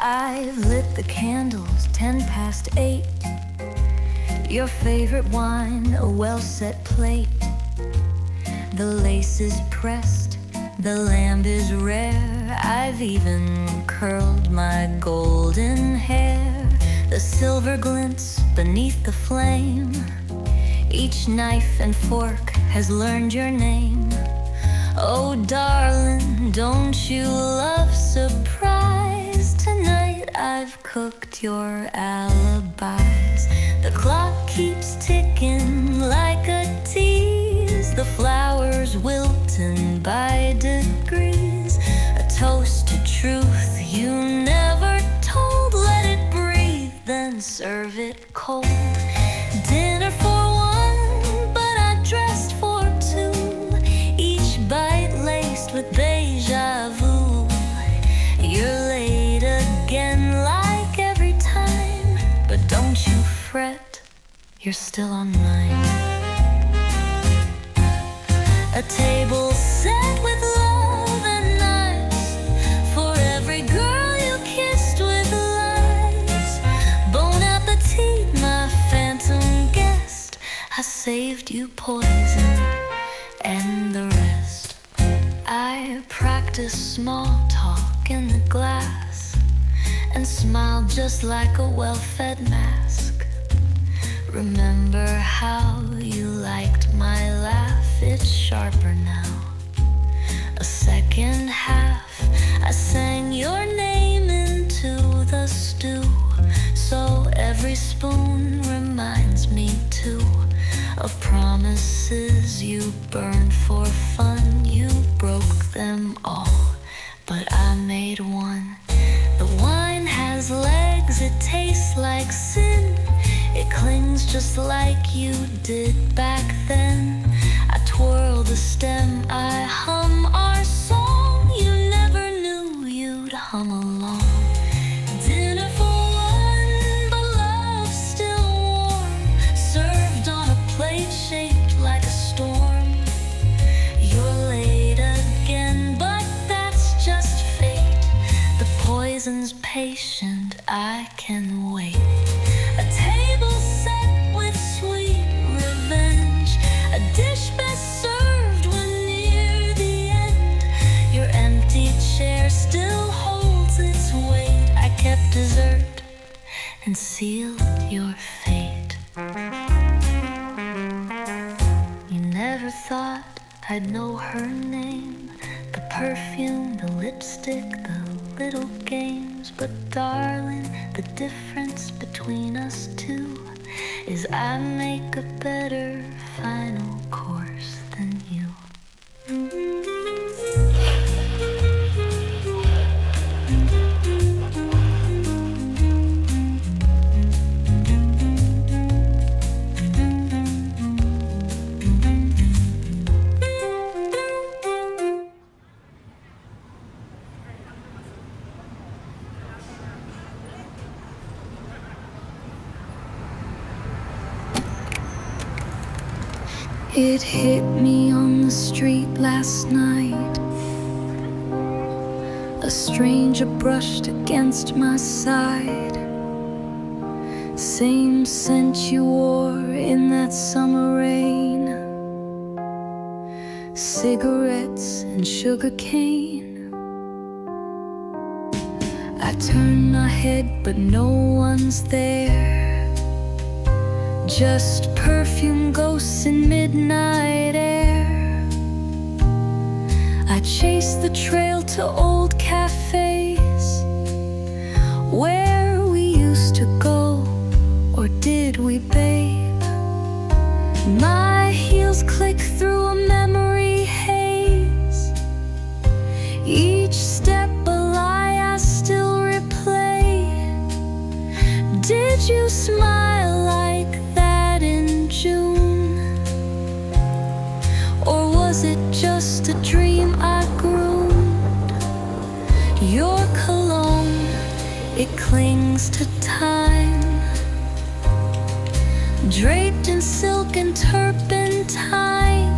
I've lit the candles 8:10. Your favorite wine, a well-set plate. The lace is pressed, the lamb is rare. I've even curled my golden hair. The silver glints beneath the flame. Each knife and fork has learned your name. Oh darling, don't you love surprise? Tonight I've cooked your alibis. The clock keeps ticking like a tease. The flowers wilting by degrees. A toast to truth you never told. Let it breathe, then serve it cold. Dinner for one, but I dressed for two. Each bite laced with deja vu. You're late again like every time, but don't you fret, you're still on mine. A table set with love and knives for every girl you kissed with lies. Bon appetit, my phantom guest. I saved you poison and the rest. I practice small talk in the glass and smile just like a well-fed mask. Remember how you liked my laugh? It's sharper now. A second half, I sang your name into the stew. So every spoon reminds me too of promises you burned for fun. You broke them all, but I made one. The wine has legs, it tastes like sin. It clings just like you did back then. I twirl the stem, I hum our song. You never knew you'd hum along. Dinner for one, but love still warm. Served on a plate shaped like a storm. You're late again, but that's just fate. The poison's patient, I can wait. A table set with sweet revenge. A dish best served when near the end. Your empty chair still holds its weight. I kept dessert and sealed your fate. You never thought I'd know her name. The perfume, the lipstick, the little games. But darling, the difference between us two is I make a better final course than you. It hit me on the street last night. A stranger brushed against my side. Same scent you wore in that summer rain. Cigarettes and sugar cane. I turn my head but no one's there. Just perfume ghosts in midnight air. I chase the trail to old cafes where we used to go, or did we, babe? My heels click through a memory haze. Each step a lie I still replay. Did you smile like in June? Or was it just a dream I groomed? Your cologne, it clings to time, draped in silk and turpentine,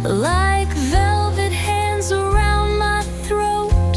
like velvet hands around my throat.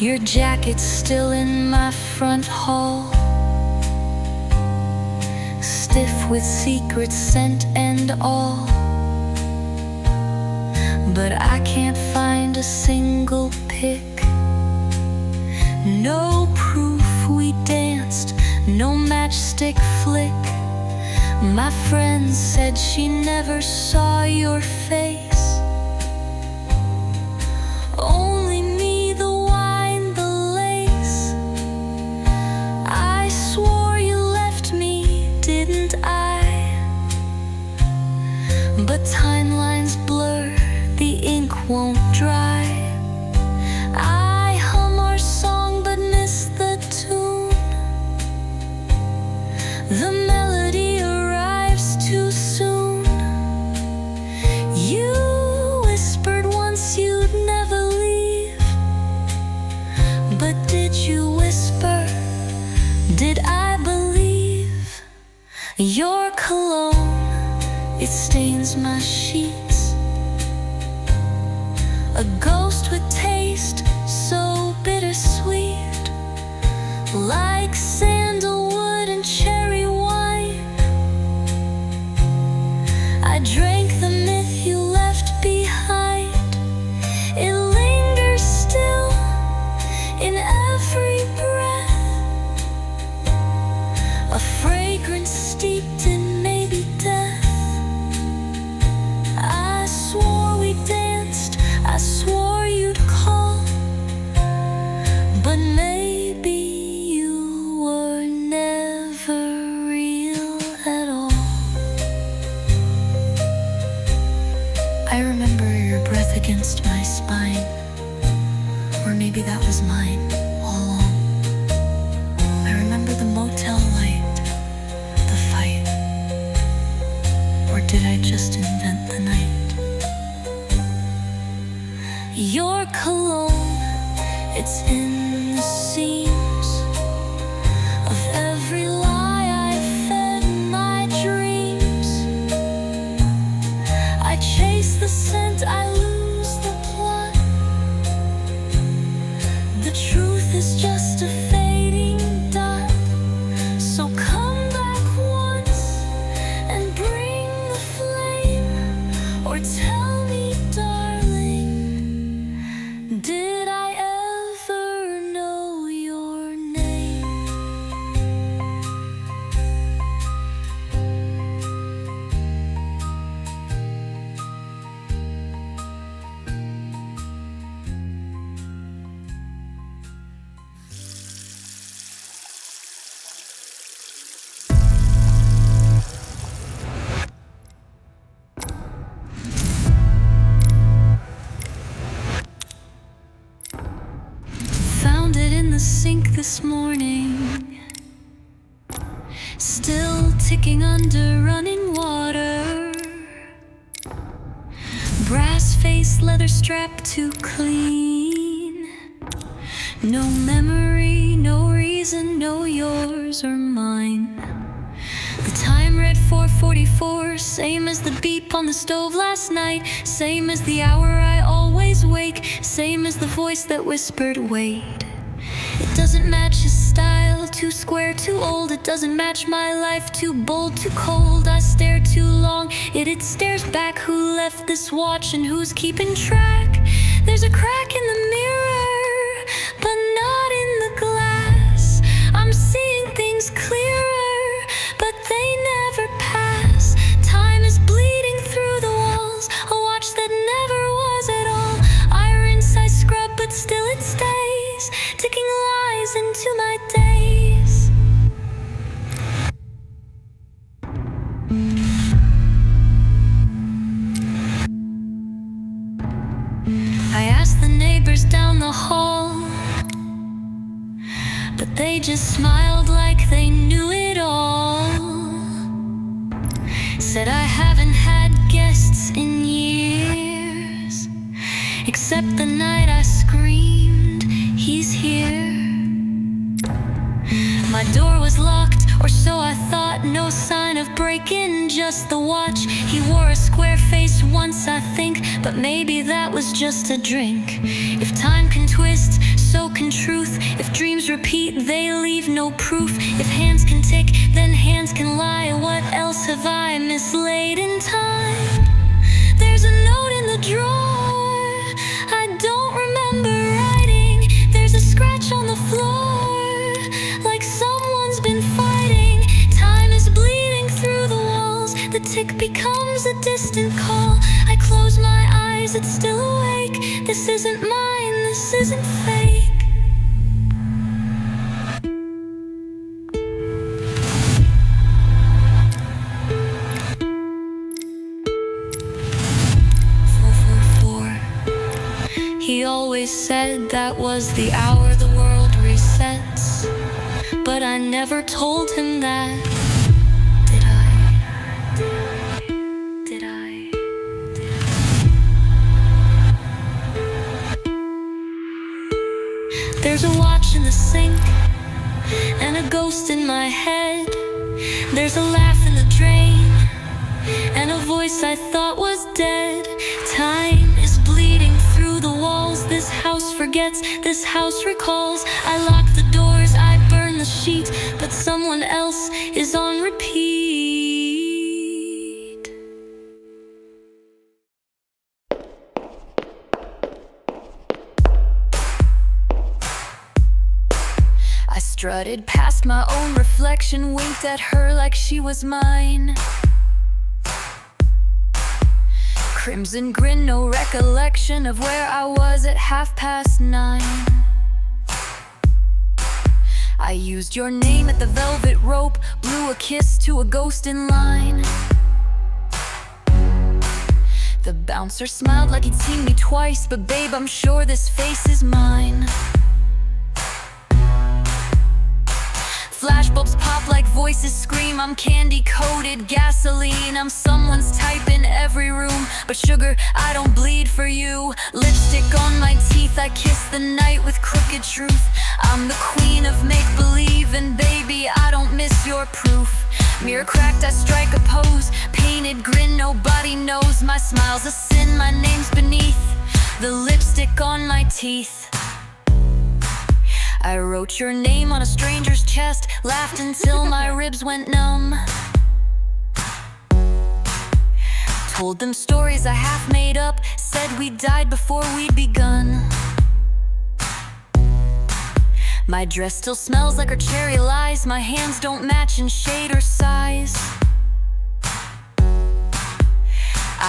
Your jacket's still in my front hall, stiff with secret scent and all. But I can't find a single pic, no proof we danced, no matchstick flick. My friend said she never saw your face, only me, the wine, the lace. I swore you left me, didn't I? But timelines blur, the ink won't dry. I hum our song but miss the tune. The melody arrives too soon. You whispered once you'd never leave, but did you whisper? Did I believe? Your cologne, it stains my sheets, a ghost with taste so bittersweet, like sandalwood and cherry wine. I drank the myth you left behind. It lingers still in every breath, a fragrance steeped in maybe death. I swore we danced, I swore you'd call, but maybe you were never real at all. I remember your breath against my spine, or maybe that was mine all along. I remember the motel light, the fight, or did I just invent the night? Your cologne, it's in the seams of every lie I fed my dreams. I chase the scent, I lose the plot. The truth is just a fading dot. So come back once and bring the flame, or tell me, darling, did I ever know your name? Found it in the sink this morning, still ticking under running water. Brass face, leather strap too clean. No memory, no reason, no yours or mine. The time read 4:44, same as the beep on the stove last night, same as the hour I always wake, same as the voice that whispered, wait. It doesn't match his style, too square, too old. It doesn't match my life, too bold, too cold. I stare too long, yet it stares back. Who left this watch and who's keeping track? There's a crack in the mirror, but not in the glass. I'm seeing things clearer, but they never pass. Time is bleeding through the walls, a watch that never was at all. I rinse, I scrub, but still it stays, ticking lies into my days. I asked the neighbors down the hall, but they just smiled like they knew it all. Said I haven't had guests in years, except the night I screamed, he's here. My door was locked, or so I thought. No sign of break-in, just the watch. He wore a square face once, I think, but maybe that was just a drink. If time can twist so can truth. If dreams repeat, they leave no proof. If hands can tick, then hands can lie. What else have I mislaid in time? There's a note in the drawer I don't remember writing. There's a scratch on the floor, like someone's been fighting. Time is bleeding through the walls. The tick becomes a distant call. I close my eyes, it's still awake. This isn't mine, this isn't fake. He always said that was the hour the world resets, but I never told him that. Did I? There's a watch in the sink and a ghost in my head. There's a laugh in the drain and a voice I thought was dead. Time is bleeding through the walls. This house forgets, this house recalls. I lock the doors, I burn the sheet, but someone else is on repeat. I strutted past my own reflection, winked at her like she was mine. Crimson grin, no recollection of where I was at 9:30. I used your name at the velvet rope, blew a kiss to a ghost in line. The bouncer smiled like he'd seen me twice, but babe, I'm sure this face is mine. Flashbulbs pop like voices scream. I'm candy-coated gasoline. I'm someone's type in every room, but sugar, I don't bleed for you. Lipstick on my teeth, I kiss the night with crooked truth. I'm the queen of make-believe, and baby, I don't miss your proof. Mirror cracked, I strike a pose. Painted grin, nobody knows. My smile's a sin, my name's beneath the lipstick on my teeth. I wrote your name on a stranger's chest, laughed until my ribs went numb. Told them stories I half made up, said we died before we'd begun. My dress still smells like her cherry lies. My hands don't match in shade or size.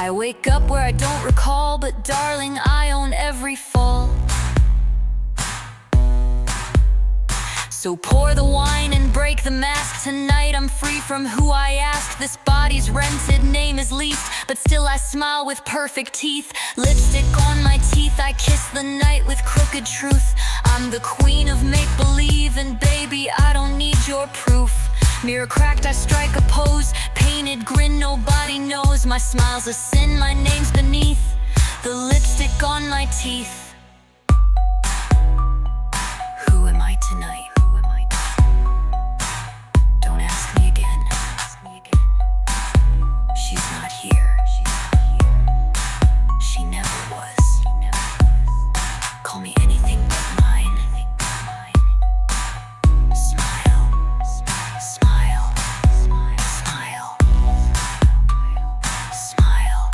I wake up where I don't recall, but darling, I own every fall. So pour the wine and break the mask. Tonight I'm free from who I asked. This body's rented, name is leased, but still I smile with perfect teeth. Lipstick on my teeth, I kiss the night with crooked truth. I'm the queen of make-believe, and baby, I don't need your proof. Mirror cracked, I strike a pose. Painted grin, nobody knows. My smile's a sin, my name's beneath the lipstick on my teeth. Who am I tonight? She's not here. She never was. Call me anything but mine. Smile, smile, smile, smile, smile.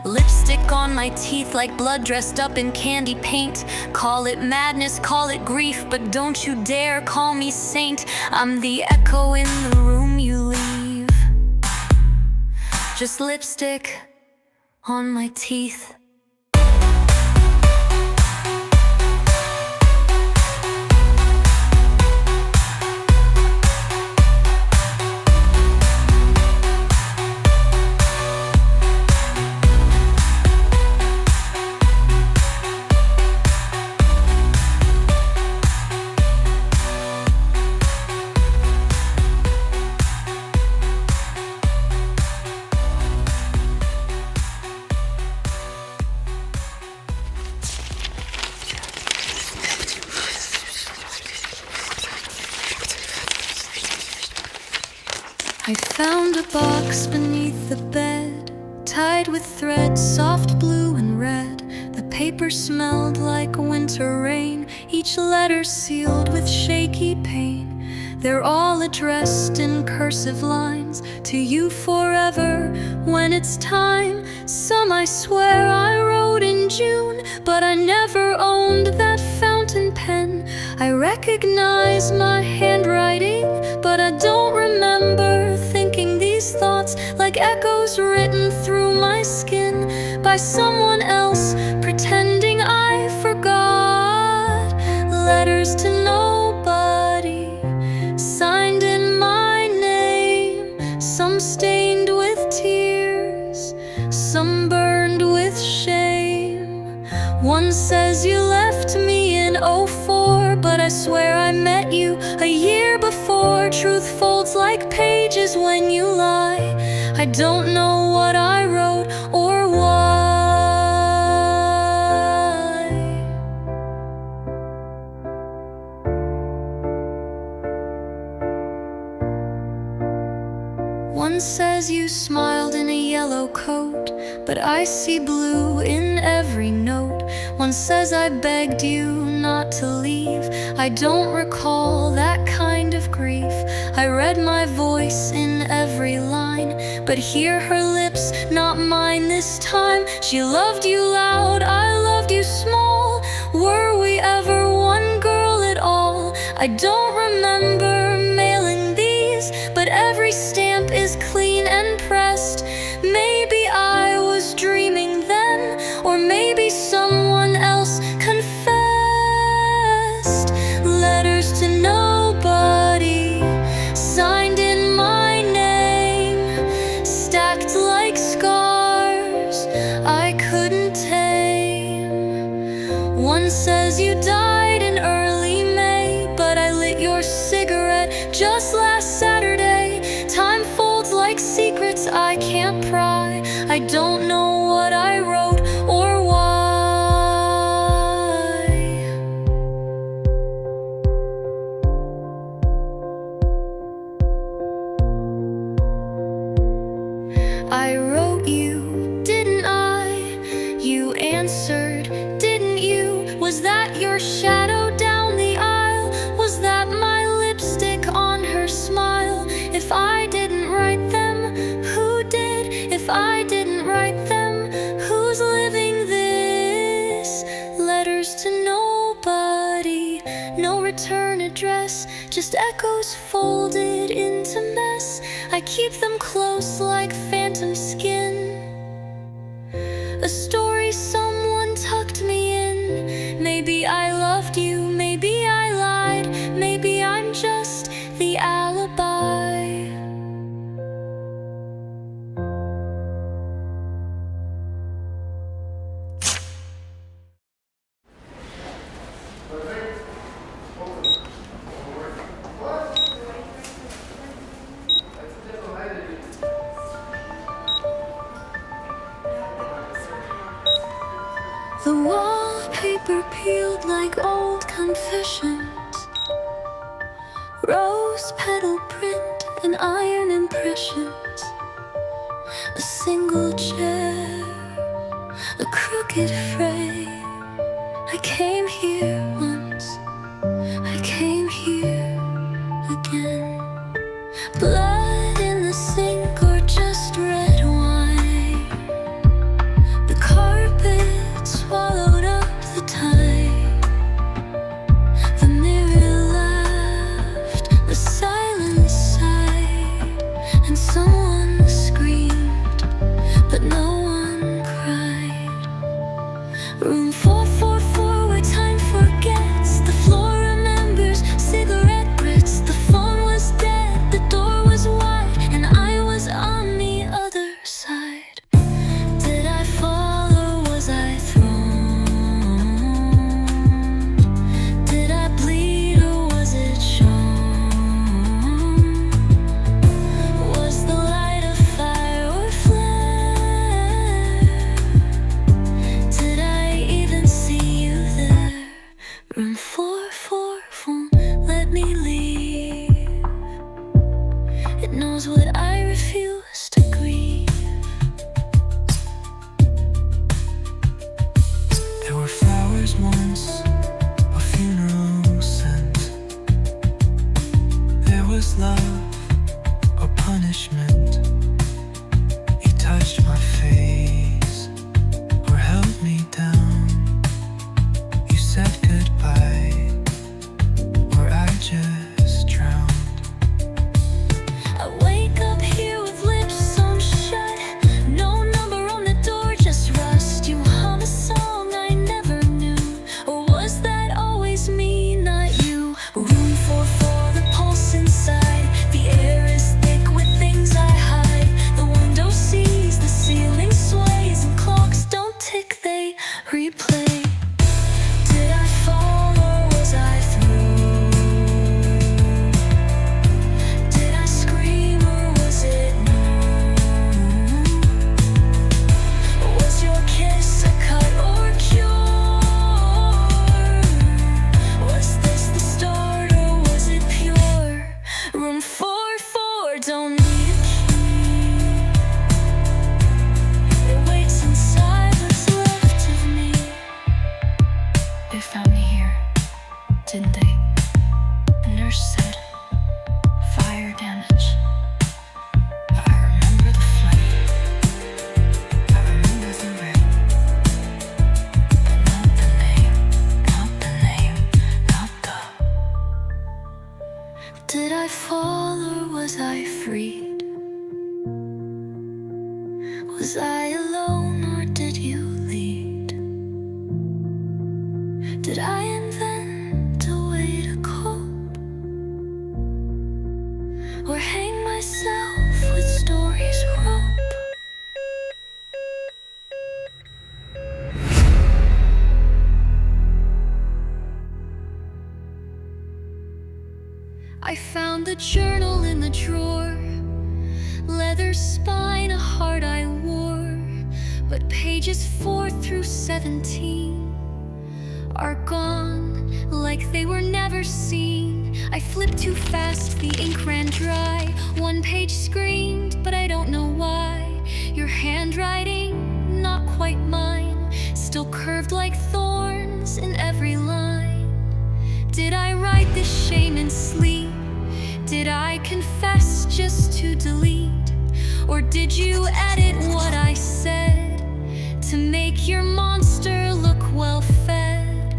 Lipstick on my teeth like blood dressed up in candy paint. Call it madness, call it grief, but don't you dare call me saint. I'm the echo in the room you leave. Just lipstick on my teeth. I found a box beneath the bed, tied with thread, soft blue and unread. The paper smelled like winter rain, each letter sealed with shaky pain. They're all addressed in cursive lines, to you forever when it's time. Some I swear I wrote in June, but I never owned that fountain pen. I recognize my handwriting, but I don't remember thinking these thoughts like echoes written through my skin by someone else, pretending I forgot. Letters to nobody, signed in my name, some stained with tears, some burned with shame. One says you left me in '04, but I swear I met you a year before. Truth folds like pages when you lie. I don't know what I wrote or why. One says you smiled in a yellow coat, but I see blue in every note. One says I begged you not to leave. I don't recall that kind of grief. I read my voice in every line, but hear her lips, not mine this time. She loved you loud, I loved you small. Were we ever one girl at all? I don't remember mailing these, but every stamp is clean and pressed. Maybe I was dreaming then, or maybe someone else confessed. Letters to nobody, signed in my name, stacked like scars I couldn't tame. One says you died in early May, but I lit your cigarette just last Saturday. Time folds like secrets I can't pry. I don't know what I wrote or why. I wrote you, didn't I? You answered, didn't you? Was that your shadow down the aisle? Was that my lipstick on her smile? If I didn't write them, who did? If I didn't write them, who's living this? Letters to nobody, no return address, just echoes folded into mess. I keep them close like phantom skin, a story someone tucked me in. Maybe I loved you, maybe I lied, maybe I'm just the alibi. The wallpaper peeled like old confessions, rose petal print and iron impressions. A single chair, a crooked frame. I came here once, I came here again. Blood in the sink or just red wine. The carpet swallowed up the time. The mirror laughed, the silence sighed, and someone screamed, but no one cried. Room 444 where time forgets. The floor remembers cigarette bits. The phone was dead, the door was wide, and I was on the other side. Did I fall or was I thrown? Did I bleed or was it shown? Was the light a fire or flare? Did I even see you there? Room 444 won't let me leave. It knows what I refuse to grieve. Was I alone or did you lead? Did I invent a way to cope? Or hang myself with stories rope? I found the journal in the drawer, leather spine, a heart I wore. But pages 4 through 17 are gone, like they were never seen. I flipped too fast, the ink ran dry. One page screamed, but I don't know why. Your handwriting, not quite mine, still curved like thorns in every line. Did I write this shame in sleep? Did I confess just to delete? Or did you edit what I said to make your monster look well fed?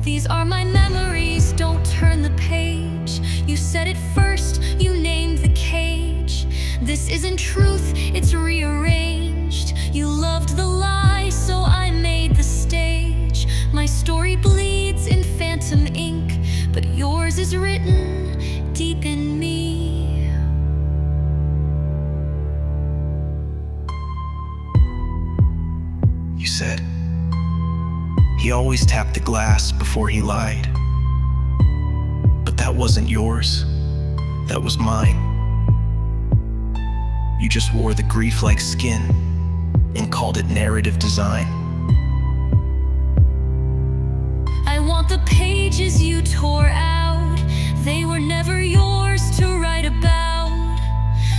These are my memories, don't turn the page. You said it first, you named the cage. This isn't truth, it's rearranged. You loved the lie, so I made the stage. My story bleeds in phantom ink, but yours is written deep in me. You said he always tapped the glass before he lied. But that wasn't yours, that was mine. You just wore the grief like skin and called it narrative design. I want the pages you tore out, they were never yours to write about.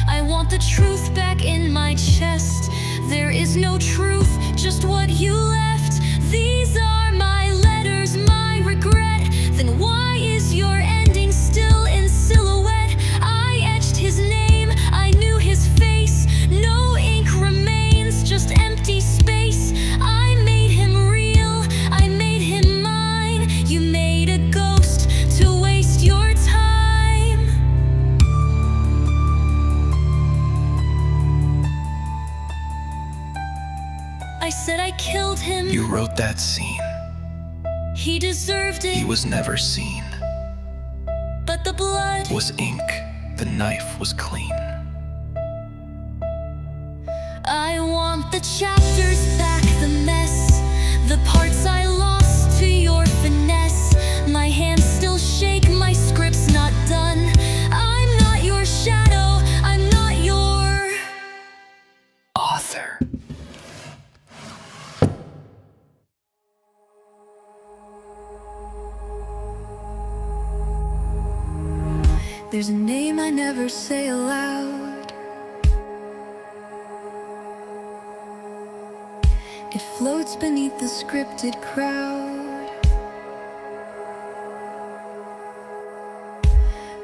I want the truth back in my chest. There is no truth, just what you left. These are my letters, my regret. Then why is your ending still in silhouette? I etched his name, I knew his face. No ink remains, just empty space. I made him real, I made him mine. You made a ghost to waste your time. I said I killed him. You wrote that scene. He deserved it. He was never seen. But the blood Was ink, the knife was clean. I want the chapters back, the mess, the parts I lost to your finesse. My hands still shake, my script's not done. I'm not your shadow, I'm not your Author. There's a name I never say aloud. It floats beneath the scripted crowd.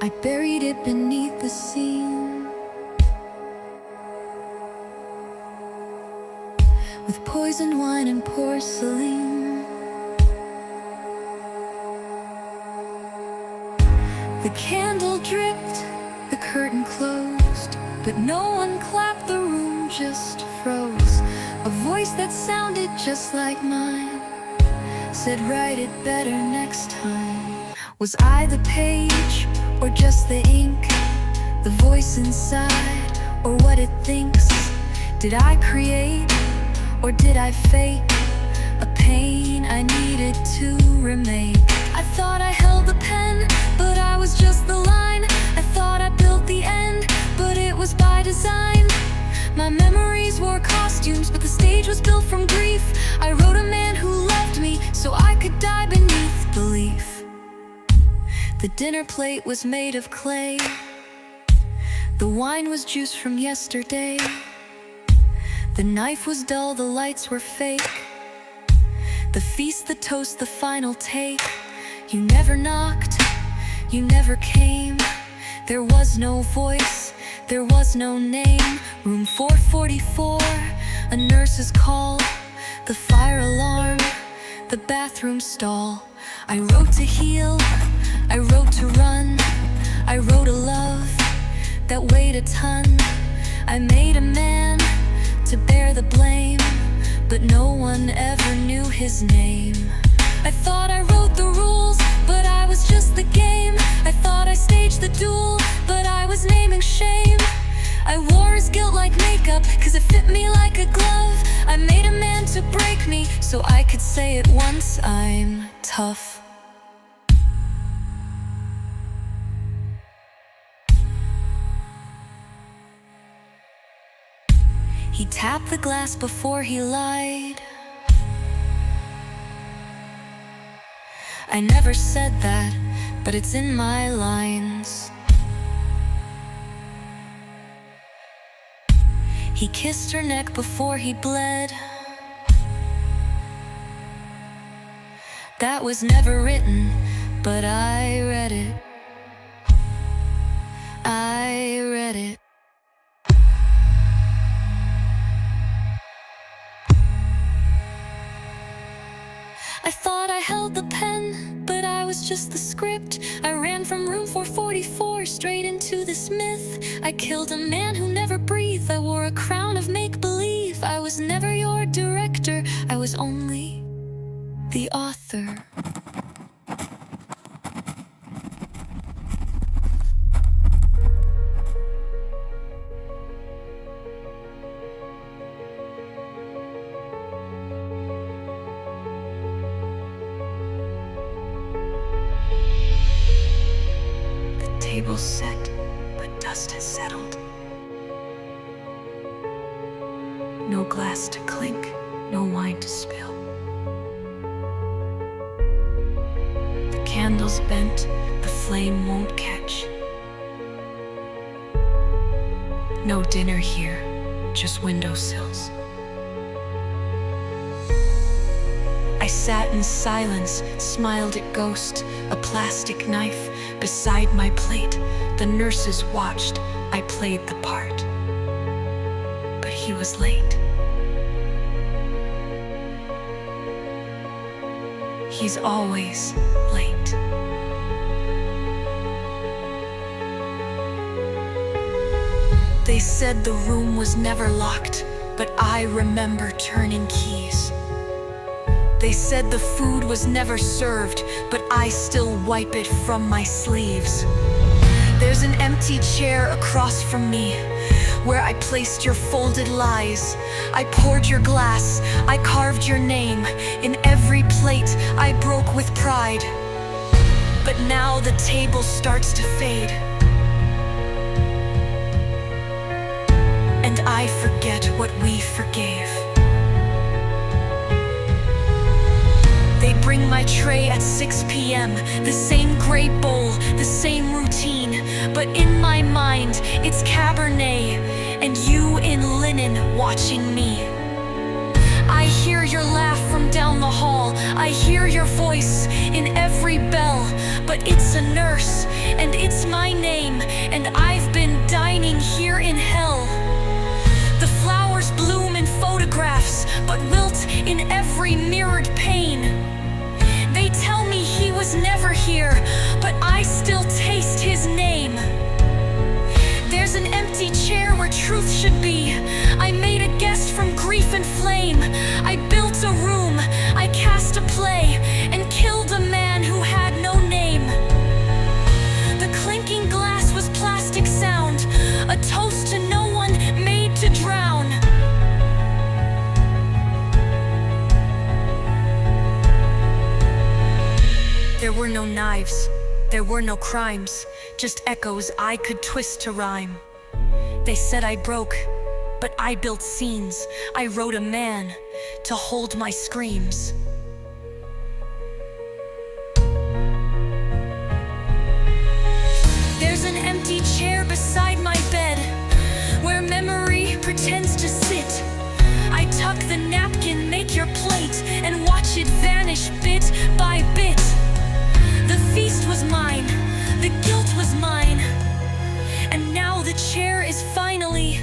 I buried it beneath the scene, with poisoned wine and porcelain. The candle dripped, the curtain closed, but no one clapped, the room just froze. A voice that sounded just like mine said, write it better next time. Was I the page, or just the ink? The voice inside, or what it thinks? Did I create, or did I fake a pain I needed to remake? I thought I held the pen, but I was just the line. I thought I built the end, but it was by design. My memories wore costumes, but the stage was built from grief. I wrote a man who loved me, so I could die beneath belief. The dinner plate was made of clay. The wine was juice from yesterday. The knife was dull, the lights were fake. The feast, the toast, the final take. You never knocked, you never came. There was no voice, there was no name. Room 444, a nurse's call. The fire alarm, the bathroom stall. I wrote to heal, I wrote to run. I wrote a love that weighed a ton. I made a man to bear the but no one ever knew his name. I thought I wrote the rules, but I was just the game. I thought I staged the duel, but I was naming shame. I wore his guilt like makeup, cause it fit me like a glove. I made a man to break me, so I could say it once, I'm tough. He tapped the glass before he lied. I never said that, but it's in my lines. He kissed her neck before he bled. That was never written, but I read it. I read it. I thought I held the pen, but I was just the script. I ran from room 444 straight into this myth. I killed a man who never breathed. I wore a crown of make-believe. I was never your director, I was only the author. Table set, but dust has settled. No glass to clink, no wine to spill. The candle's bent, the flame won't catch. No dinner here, just windowsills. I sat in silence, smiled at ghost, a plastic knife beside my plate. The nurses watched, I played the part. But he was late. He's always late. They said the room was never locked, but I remember turning keys. They said the food was never served, but I still wipe it from my sleeves. There's an empty chair across from me, where I placed your folded lies. I poured your glass, I carved your name. In every plate I broke with pride. But now the table starts to fade, and I forget what we forgave. They bring my tray at 6 p.m. The same gray bowl, the same routine. But in my mind, it's Cabernet, and you in linen watching me. I hear your laugh from down the hall. I hear your voice in every bell. But it's a nurse, and it's my name, and I've been dining here in hell. The flowers bloom in photographs, but wilt in every mirrored pane. They tell me he was never here, but I still taste his name. There's an empty chair where truth should be. I made a guest from grief and flame. I built a room, I cast a play, and killed a man who had no name. The clinking glass was plastic sound, a toast to no one made to drown. There were no knives, there were no crimes, just echoes I could twist to rhyme. They said I broke, but I built scenes. I wrote a man to hold my screams. There's an empty chair beside my bed, where memory pretends to sit. I tuck the napkin, make your plate, and watch it vanish bit by bit. The feast was mine, the guilt was mine, and now the chair is finally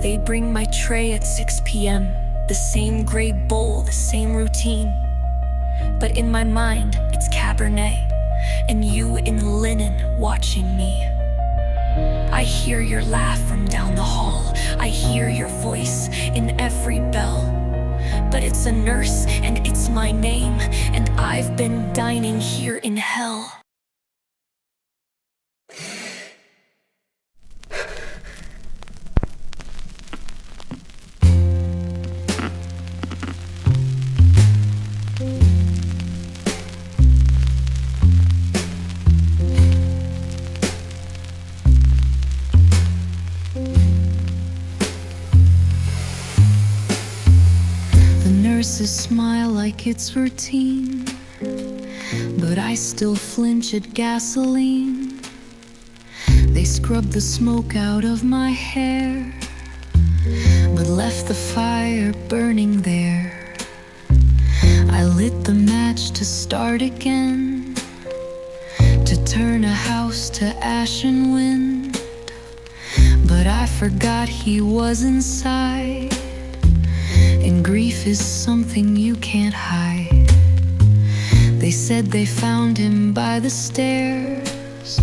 They bring my tray at 6 p.m. The same gray bowl, the same routine. But in my mind, it's Cabernet, and you in linen watching me. I hear your laugh from down the hall. I hear your voice in every bell. But it's a nurse, and it's my name, and I've been dining here in hell. Nurses smile like it's routine, but I still flinch at gasoline. They scrubbed the smoke out of my hair, but left the fire burning there. I lit the match to start again, to turn a house to ash and wind. But I forgot he was inside, and grief is something you can't hide. They said they found him by the stairs,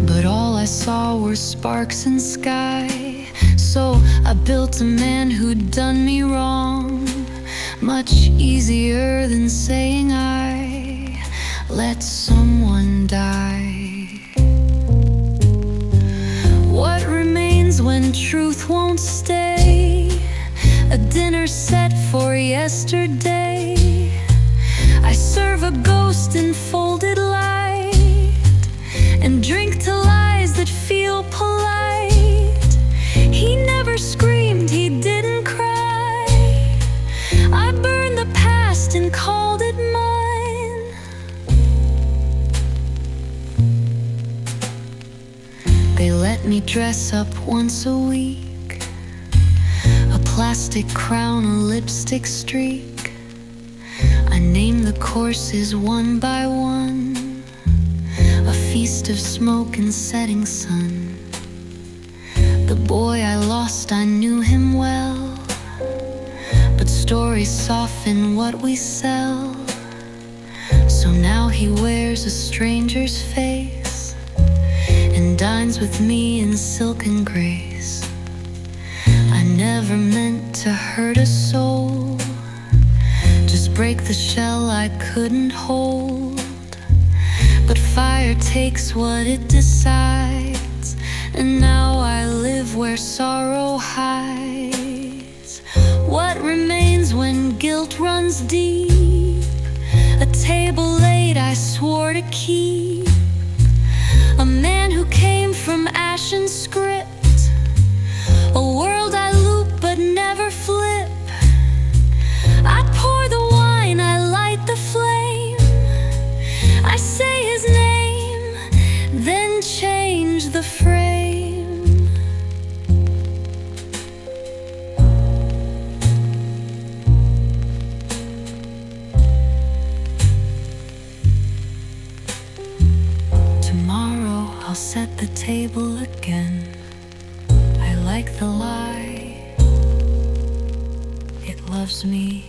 but all I saw were sparks and sky. So I built a man who'd done me wrong, much easier than saying I let someone die. What remains when truth won't stay? A dinner set for yesterday. I serve a ghost in folded light, and drink to lies that feel polite. He never screamed, he didn't cry. I burned the past and called it mine. They let me dress up once a week, a plastic crown, a lipstick streak. I name the courses one by one, a feast of smoke and setting sun. The boy I lost, I knew him well, but stories soften what we sell. So now he wears a stranger's face and dines with me in silken grace. I never meant to hurt a soul, just break the shell I couldn't hold. But fire takes what it decides, and now I live where sorrow hides. What remains when guilt runs deep? A table laid I swore to keep, a man who came from ashen script, a world I loop but never flip. I pour the wine, I light the flame, I say his name, then change the frame. Tomorrow I'll set the table again. I like the lie, it loves me